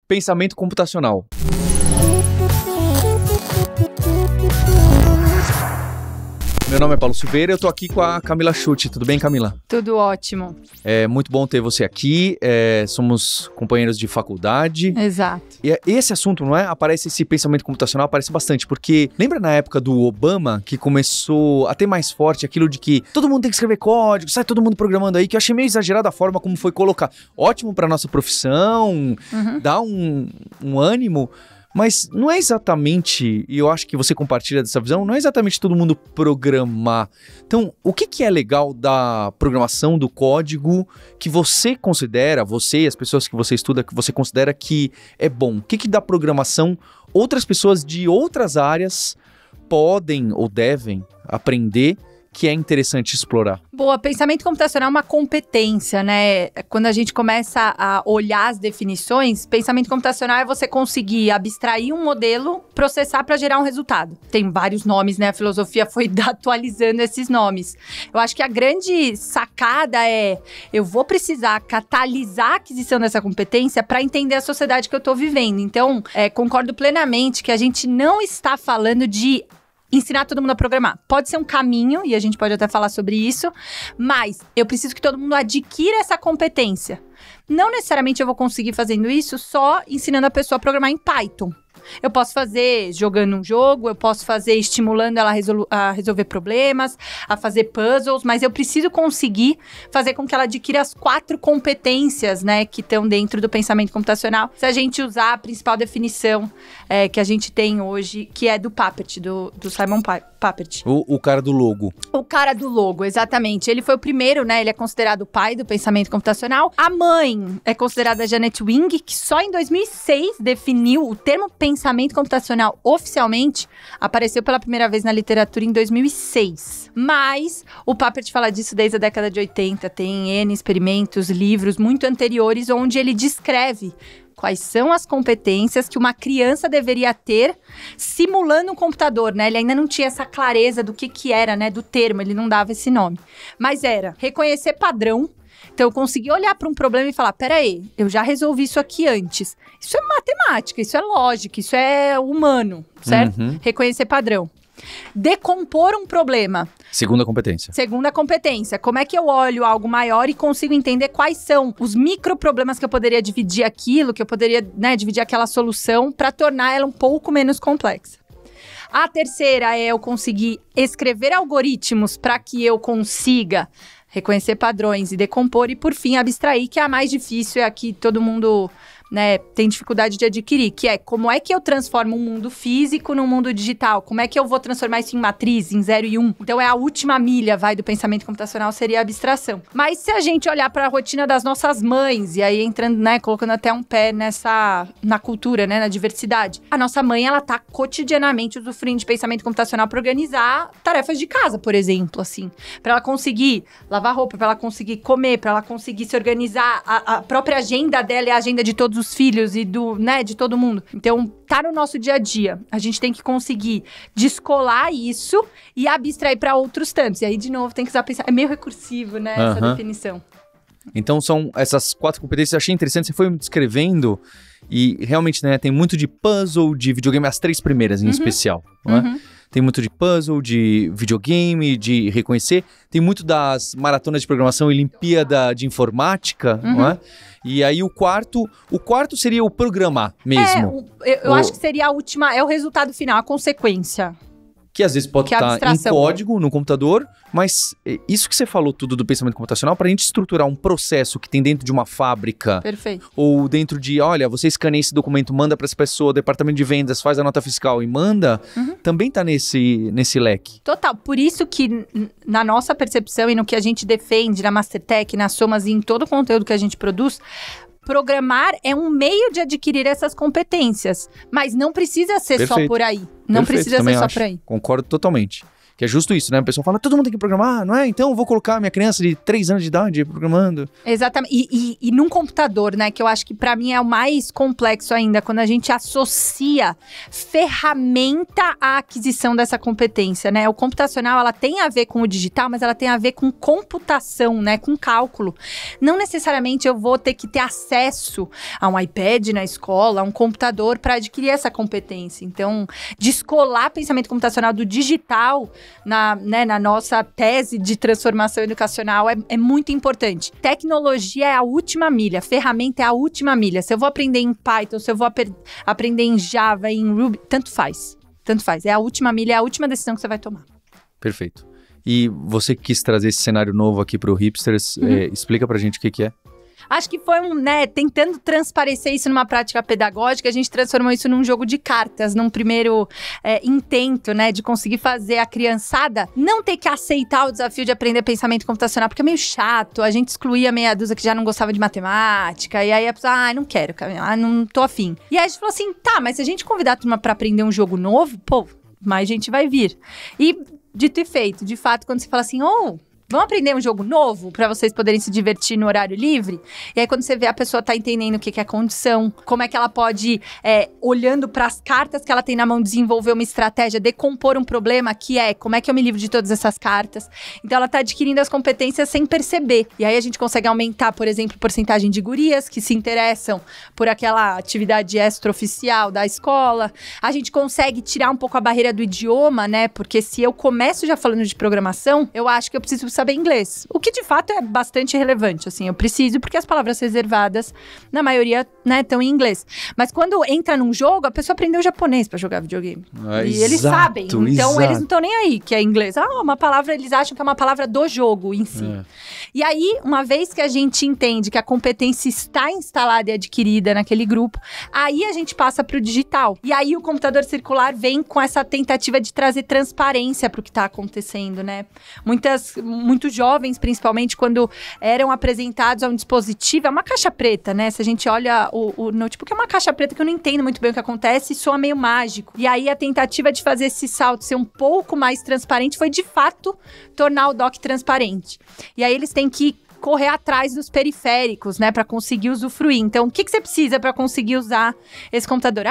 pensamento computacional. Meu nome é Paulo Silveira, eu tô aqui com a Camila Schutte. Tudo bem, Camila? Tudo ótimo. É muito bom ter você aqui, somos companheiros de faculdade. Exato. E esse assunto, não é? Aparece esse pensamento computacional, aparece bastante, porque lembra na época do Obama, que começou a ter mais forte aquilo de que todo mundo tem que escrever código, sai todo mundo programando aí, que eu achei meio exagerada a forma como foi colocar. Ótimo pra nossa profissão, dá um ânimo. Mas não é exatamente, e eu acho que você compartilha dessa visão, não é exatamente todo mundo programar. Então, o que é legal da programação, do código, que você considera, você e as pessoas que você estuda, que você considera que é bom? O que da programação outras pessoas de outras áreas podem ou devem aprender que é interessante explorar? Boa, pensamento computacional é uma competência, né? Quando a gente começa a olhar as definições, pensamento computacional é você conseguir abstrair um modelo, processar para gerar um resultado. Tem vários nomes, né? A filosofia foi atualizando esses nomes. Eu acho que a grande sacada é, eu vou precisar catalisar a aquisição dessa competência para entender a sociedade que eu estou vivendo. Então, concordo plenamente que a gente não está falando de ensinar todo mundo a programar. Pode ser um caminho, e a gente pode até falar sobre isso, mas eu preciso que todo mundo adquira essa competência. Não necessariamente eu vou conseguir fazendo isso só ensinando a pessoa a programar em Python. Eu posso fazer jogando um jogo, eu posso fazer estimulando ela a resolver problemas, a fazer puzzles, mas eu preciso conseguir fazer com que ela adquira as 4 competências, né, que estão dentro do pensamento computacional. Se a gente usar a principal definição que a gente tem hoje, que é do Papert, do Simon Papert. O cara do logo. O cara do logo, exatamente. Ele foi o primeiro, né, ele é considerado o pai do pensamento computacional. A mãe é considerada a Janet Wing, que só em 2006 definiu o termo pensamento computacional oficialmente, apareceu pela primeira vez na literatura em 2006. Mas o Papert fala disso desde a década de 80, tem N experimentos, livros muito anteriores, onde ele descreve quais são as competências que uma criança deveria ter simulando um computador, né? Ele ainda não tinha essa clareza do que era, né? Do termo, ele não dava esse nome. Mas era reconhecer padrão. Então, eu consegui olhar para um problema e falar, peraí, eu já resolvi isso aqui antes. Isso é matemática, isso é lógica, isso é humano, certo? Reconhecer padrão. Decompor um problema. Segunda competência. Segunda competência. Como é que eu olho algo maior e consigo entender quais são os microproblemas que eu poderia dividir aquilo, que eu poderia, né, dividir aquela solução para tornar ela um pouco menos complexa. A terceira é eu conseguir escrever algoritmos para que eu consiga reconhecer padrões e decompor. E, por fim, abstrair, que é a mais difícil, é a que todo mundo, né, tem dificuldade de adquirir, que é como é que eu transformo um mundo físico num mundo digital? Como é que eu vou transformar isso em matriz, em 0 e 1? Então, é a última milha, do pensamento computacional, seria a abstração. Mas se a gente olhar para a rotina das nossas mães, e aí entrando, né, colocando até um pé na cultura, né, na diversidade, a nossa mãe, ela tá cotidianamente usufruindo de pensamento computacional para organizar tarefas de casa, por exemplo, assim. Para ela conseguir lavar roupa, para ela conseguir comer, para ela conseguir se organizar. A própria agenda dela é a agenda de todos os filhos e de todo mundo. Então, tá no nosso dia a dia. A gente tem que conseguir descolar isso e abstrair para outros tantos. E aí, de novo, tem que usar pensar. É meio recursivo, né, essa definição. Então, são essas 4 competências. Eu achei interessante, você foi me descrevendo e realmente, né, tem muito de puzzle, de videogame, as 3 primeiras em especial, não é? Tem muito de puzzle, de videogame, de reconhecer. Tem muito das maratonas de programação e Olimpíada de Informática, não é? E aí o quarto seria o programar mesmo. Eu acho que seria a última, é o resultado final, a consequência. Que às vezes pode estar em código no computador, mas isso que você falou tudo do pensamento computacional, para a gente estruturar um processo que tem dentro de uma fábrica. Perfeito. Ou dentro de, olha, você escaneia esse documento, manda para essa pessoa, departamento de vendas, faz a nota fiscal e manda, também está nesse leque. Total, por isso que na nossa percepção e no que a gente defende na Mastertech, nas Somas e em todo o conteúdo que a gente produz, programar é um meio de adquirir essas competências, mas não precisa ser só por aí. Não precisa ser só por aí. Concordo totalmente. Que é justo isso, né? A pessoa fala, todo mundo tem que programar, não é? Então eu vou colocar minha criança de 3 anos de idade programando. Exatamente. E num computador, né? Que eu acho que pra mim é o mais complexo ainda, quando a gente associa ferramenta à aquisição dessa competência, né? O computacional, ela tem a ver com o digital, mas ela tem a ver com computação, né? Com cálculo. Não necessariamente eu vou ter que ter acesso a um iPad na escola, a um computador para adquirir essa competência. Então, descolar pensamento computacional do digital na nossa tese de transformação educacional é muito importante. Tecnologia é a última milha, ferramenta é a última milha. Se eu vou aprender em Python, se eu vou aprender em Java, em Ruby, tanto faz. É a última milha, é a última decisão que você vai tomar. Perfeito. E você que quis trazer esse cenário novo aqui para o Hipsters, explica pra gente o que é. Acho que foi tentando transparecer isso numa prática pedagógica, a gente transformou isso num jogo de cartas, num primeiro intento, né, de conseguir fazer a criançada não ter que aceitar o desafio de aprender pensamento computacional, porque é meio chato, a gente excluía meia dúzia que já não gostava de matemática, e aí a pessoa, não quero, não tô afim. E aí a gente falou assim, tá, mas se a gente convidar a turma pra aprender um jogo novo, pô, mais gente vai vir. E, dito e feito, de fato, quando você fala assim, vamos aprender um jogo novo para vocês poderem se divertir no horário livre? E aí, quando você vê a pessoa tá entendendo o que é condição, como é que ela pode, olhando para as cartas que ela tem na mão, desenvolver uma estratégia, decompor um problema, que é como é que eu me livro de todas essas cartas. Então, ela tá adquirindo as competências sem perceber. E aí, a gente consegue aumentar, por exemplo, a porcentagem de gurias que se interessam por aquela atividade extraoficial da escola. A gente consegue tirar um pouco a barreira do idioma, né? Porque se eu começo já falando de programação, eu acho que eu preciso saber inglês. O que, de fato, é bastante relevante, assim. Eu preciso, porque as palavras reservadas, na maioria, né, estão em inglês. Mas quando entra num jogo, a pessoa aprendeu japonês pra jogar videogame. E eles sabem. Então, eles não estão nem aí que é inglês. Uma palavra, eles acham que é uma palavra do jogo em si. E aí, uma vez que a gente entende que a competência está instalada e adquirida naquele grupo, aí a gente passa pro digital. E aí, o computador circular vem com essa tentativa de trazer transparência pro que tá acontecendo, né? Muitos jovens, principalmente, quando eram apresentados a um dispositivo, é uma caixa preta, né? Se a gente olha o notebook, é uma caixa preta que eu não entendo muito bem o que acontece e soa meio mágico. E aí, a tentativa de fazer esse salto ser um pouco mais transparente foi, de fato, tornar o dock transparente. E aí, eles têm que correr atrás dos periféricos, né, para conseguir usufruir. Então, o que você precisa para conseguir usar esse computador?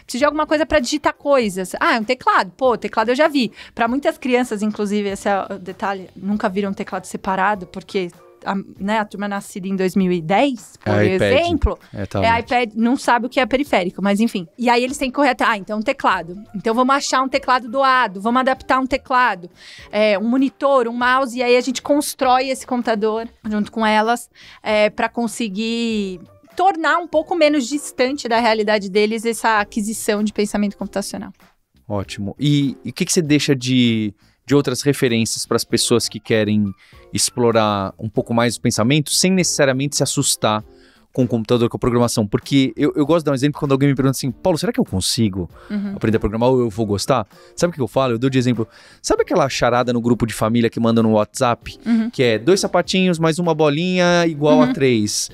Precisa de alguma coisa para digitar coisas. É um teclado. Pô, teclado eu já vi. Para muitas crianças, inclusive, esse é o detalhe, nunca viram um teclado separado, porque a turma nascida em 2010, por exemplo, iPad, não sabe o que é periférico, mas enfim. E aí eles têm que correr atrás, então um teclado. Então vamos achar um teclado doado, vamos adaptar um teclado, um monitor, um mouse, e aí a gente constrói esse computador junto com elas para conseguir tornar um pouco menos distante da realidade deles essa aquisição de pensamento computacional. Ótimo. E o que você deixa de outras referências para as pessoas que querem explorar um pouco mais o pensamento sem necessariamente se assustar com o computador, com a programação? Porque eu gosto de dar um exemplo quando alguém me pergunta assim, Paulo, será que eu consigo aprender a programar ou eu vou gostar? Sabe o que eu falo? Eu dou de exemplo. Sabe aquela charada no grupo de família que manda no WhatsApp? Que é 2 sapatinhos mais uma bolinha igual a 3.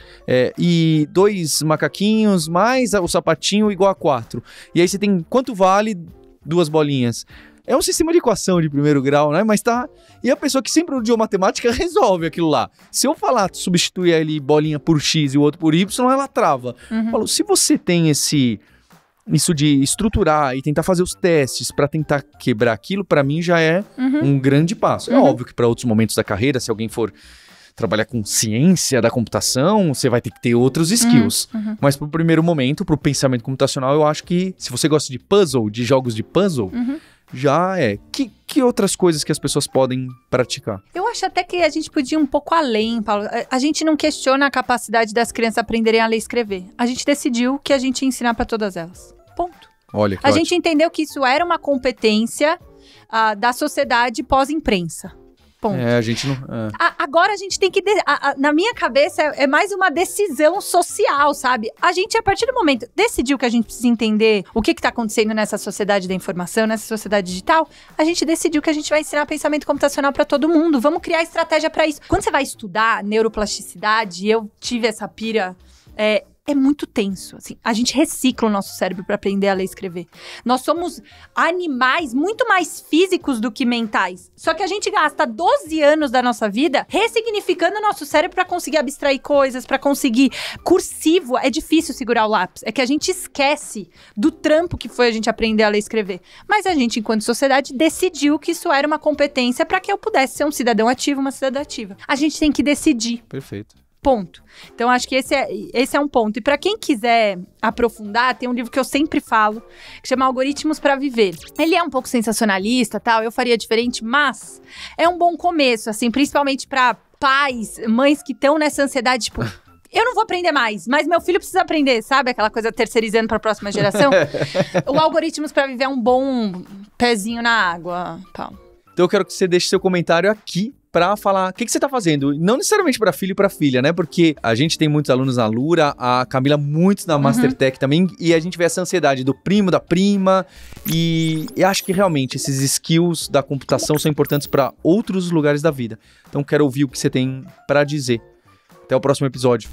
E 2 macaquinhos mais o sapatinho igual a 4. E aí você tem quanto vale 2 bolinhas? É um sistema de equação de primeiro grau, né? Mas tá... E a pessoa que sempre odiou matemática resolve aquilo lá. Se eu falar, substituir ali bolinha por X e o outro por Y, ela trava. Falo, se você tem isso de estruturar e tentar fazer os testes para tentar quebrar aquilo, para mim já é um grande passo. É óbvio que para outros momentos da carreira, se alguém for trabalhar com ciência da computação, você vai ter que ter outros skills. Mas pro primeiro momento, pro pensamento computacional, eu acho que se você gosta de puzzle, de jogos de puzzle... Já é. Que outras coisas que as pessoas podem praticar? Eu acho até que a gente podia ir um pouco além, Paulo. A gente não questiona a capacidade das crianças aprenderem a ler e escrever. A gente decidiu que a gente ia ensinar para todas elas. Ponto. Olha, que a gente entendeu que isso era uma competência da sociedade pós-imprensa. Ponto. A gente não... Agora a gente tem que... na minha cabeça, é mais uma decisão social, sabe? A gente, a partir do momento, decidiu que a gente precisa entender o que está acontecendo nessa sociedade da informação, nessa sociedade digital, a gente decidiu que a gente vai ensinar pensamento computacional para todo mundo. Vamos criar estratégia para isso. Quando você vai estudar neuroplasticidade, eu tive essa pira... é muito tenso, assim. A gente recicla o nosso cérebro para aprender a ler e escrever. Nós somos animais muito mais físicos do que mentais. Só que a gente gasta 12 anos da nossa vida ressignificando o nosso cérebro para conseguir abstrair coisas, para conseguir cursivo. É difícil segurar o lápis. É que a gente esquece do trampo que foi a gente aprender a ler e escrever. Mas a gente, enquanto sociedade, decidiu que isso era uma competência para que eu pudesse ser um cidadão ativo, uma cidadã ativa. A gente tem que decidir. Perfeito. Ponto. Então, acho que esse é um ponto. E para quem quiser aprofundar, tem um livro que eu sempre falo, que chama Algoritmos para Viver. Ele é um pouco sensacionalista, tal, eu faria diferente, mas é um bom começo, assim, principalmente para pais, mães que estão nessa ansiedade, tipo, eu não vou aprender mais, mas meu filho precisa aprender, sabe? Aquela coisa terceirizando para a próxima geração. O Algoritmos para Viver é um bom pezinho na água, tal. Então eu quero que você deixe seu comentário aqui pra falar o que você tá fazendo. Não necessariamente pra filho e pra filha, né? Porque a gente tem muitos alunos na Lura, a Camila muitos na Mastertech também, e a gente vê essa ansiedade do primo, da prima, e eu acho que realmente esses skills da computação são importantes pra outros lugares da vida. Então quero ouvir o que você tem pra dizer. Até o próximo episódio.